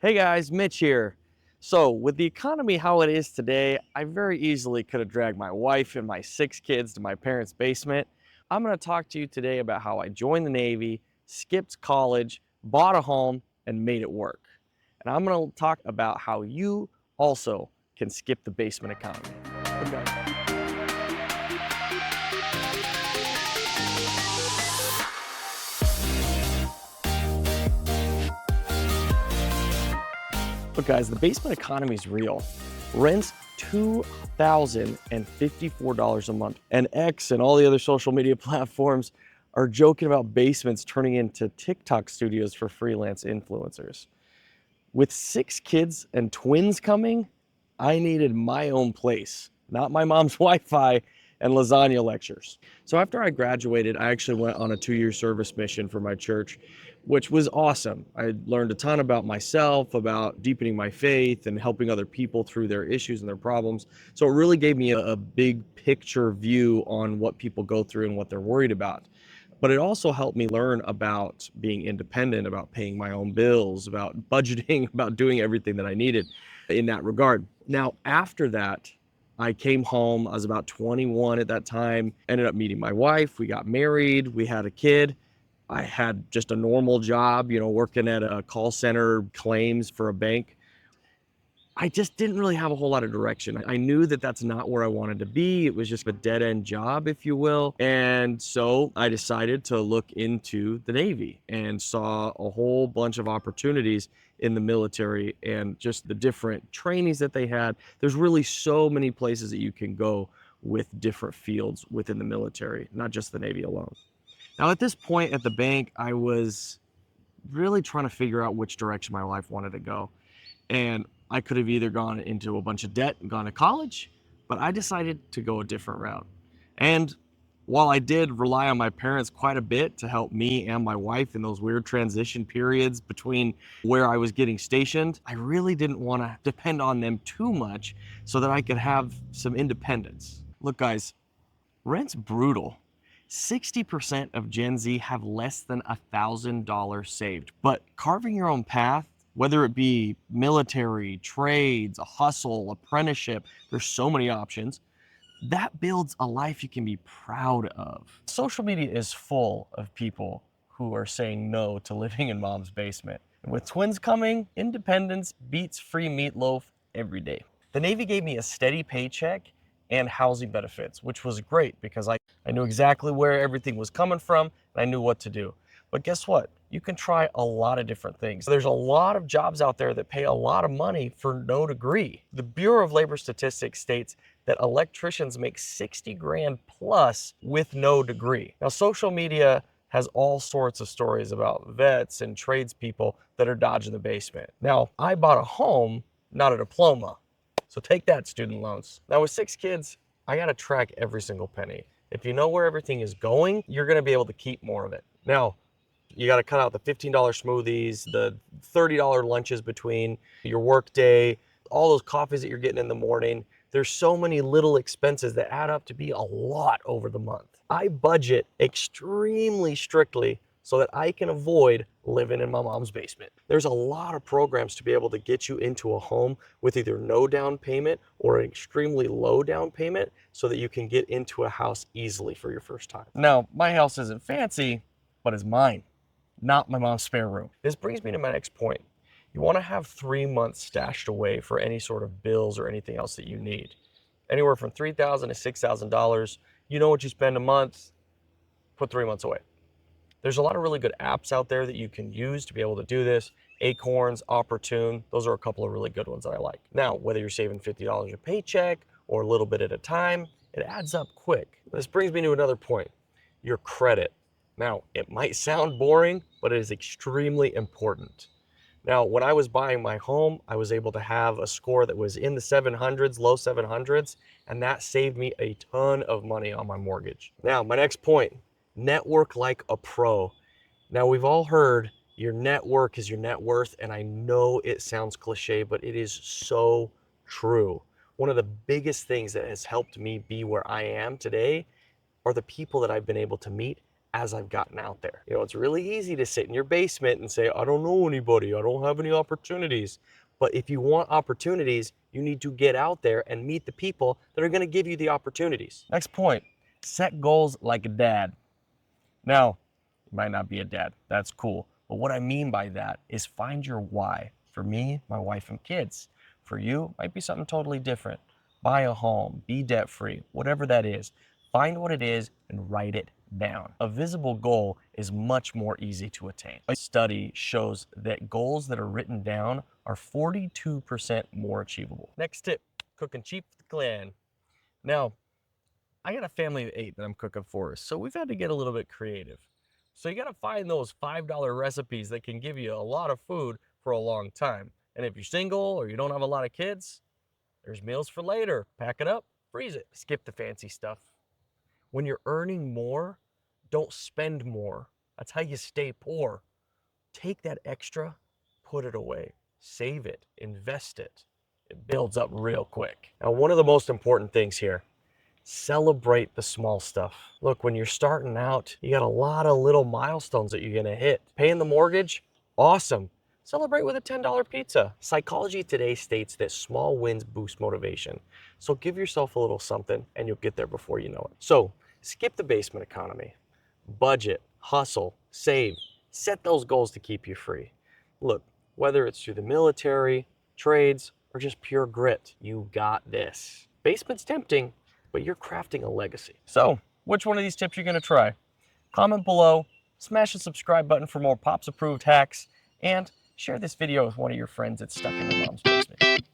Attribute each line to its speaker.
Speaker 1: Hey guys, Mitch here. So, with the economy how it is today, I very easily could have dragged my wife and my 6 kids to my parents' basement. I'm going to talk to you today about how I joined the Navy, skipped college, bought a home, and made it work. And I'm going to talk about how you also can skip the basement economy. Okay. But guys, the basement economy is real. Rent's $2,054 a month. And X and all the other social media platforms are joking about basements turning into TikTok studios for freelance influencers. With 6 kids and twins coming, I needed my own place, not my mom's Wi-Fi and lasagna lectures. So after I graduated, I actually went on a 2-year service mission for my church, which was awesome. I learned a ton about myself, about deepening my faith and helping other people through their issues and their problems. So it really gave me a big picture view on what people go through and what they're worried about. But it also helped me learn about being independent, about paying my own bills, about budgeting, about doing everything that I needed in that regard. Now, after that, I came home. I was about 21 at that time, ended up meeting my wife. We got married, we had a kid. I had just a normal job, working at a call center, claims for a bank. I just didn't really have a whole lot of direction. I knew that that's not where I wanted to be. It was just a dead end job, if you will. And so I decided to look into the Navy and saw a whole bunch of opportunities in the military and just the different trainings that they had. There's really so many places that you can go with different fields within the military, not just the Navy alone. Now, at this point at the bank, I was really trying to figure out which direction my life wanted to go. And I could have either gone into a bunch of debt and gone to college, but I decided to go a different route. And while I did rely on my parents quite a bit to help me and my wife in those weird transition periods between where I was getting stationed, I really didn't want to depend on them too much so that I could have some independence. Look, guys, rent's brutal. 60% of Gen Z have less than $1,000 saved. But carving your own path, whether it be military, trades, a hustle, apprenticeship, there's so many options. That builds a life you can be proud of. Social media is full of people who are saying no to living in mom's basement. And with twins coming, independence beats free meatloaf every day. The Navy gave me a steady paycheck and housing benefits, which was great because I knew exactly where everything was coming from and I knew what to do. But guess what? You can try a lot of different things. There's a lot of jobs out there that pay a lot of money for no degree. The Bureau of Labor Statistics states that electricians make 60 grand plus with no degree. Now, social media has all sorts of stories about vets and tradespeople that are dodging the basement. Now, I bought a home, not a diploma. So take that, student loans. Now with 6 kids, I gotta track every single penny. If you know where everything is going, you're gonna be able to keep more of it. Now, you gotta cut out the $15 smoothies, the $30 lunches between your work day, all those coffees that you're getting in the morning. There's so many little expenses that add up to be a lot over the month. I budget extremely strictly so that I can avoid living in my mom's basement. There's a lot of programs to be able to get you into a home with either no down payment or an extremely low down payment so that you can get into a house easily for your first time. Now, my house isn't fancy, but it's mine, not my mom's spare room. This brings me to my next point. You want to have 3 months stashed away for any sort of bills or anything else that you need. Anywhere from $3,000 to $6,000. You know what you spend a month, put 3 months away. There's a lot of really good apps out there that you can use to be able to do this. Acorns, Opportune, those are a couple of really good ones that I like. Now, whether you're saving $50 a paycheck or a little bit at a time, it adds up quick. This brings me to another point, your credit. Now, it might sound boring, but it is extremely important. Now, when I was buying my home, I was able to have a score that was in the 700s, low 700s, and that saved me a ton of money on my mortgage. Now, my next point, network like a pro. Now, we've all heard your network is your net worth, and I know it sounds cliche, but it is so true. One of the biggest things that has helped me be where I am today are the people that I've been able to meet as I've gotten out there. You know, it's really easy to sit in your basement and say, I don't know anybody, I don't have any opportunities. But if you want opportunities, you need to get out there and meet the people that are going to give you the opportunities. Next point, set goals like a dad. Now, you might not be a dad, that's cool. But what I mean by that is find your why. For me, my wife and kids. For you, might be something totally different. Buy a home, be debt free, whatever that is. Find what it is and write it down. A visible goal is much more easy to attain. A study shows that goals that are written down are 42% more achievable. Next tip, cooking cheap for the clan. Now, I got a family of 8 that I'm cooking for, so we've had to get a little bit creative. So you gotta find those $5 recipes that can give you a lot of food for a long time. And if you're single or you don't have a lot of kids, there's meals for later. Pack it up, freeze it. Skip the fancy stuff. When you're earning more, don't spend more. That's how you stay poor. Take that extra, put it away, save it, invest it. It builds up real quick. Now, one of the most important things here, celebrate the small stuff. Look, when you're starting out, you got a lot of little milestones that you're gonna hit. Paying the mortgage, awesome. Celebrate with a $10 pizza. Psychology today states that small wins boost motivation. So give yourself a little something and you'll get there before you know it. So skip the basement economy. Budget, hustle, save, set those goals to keep you free. Look, whether it's through the military, trades, or just pure grit, you got this. Basement's tempting, but you're crafting a legacy. So, which one of these tips are you gonna try? Comment below, smash the subscribe button for more Pops approved hacks, and share this video with one of your friends that's stuck in their mom's basement.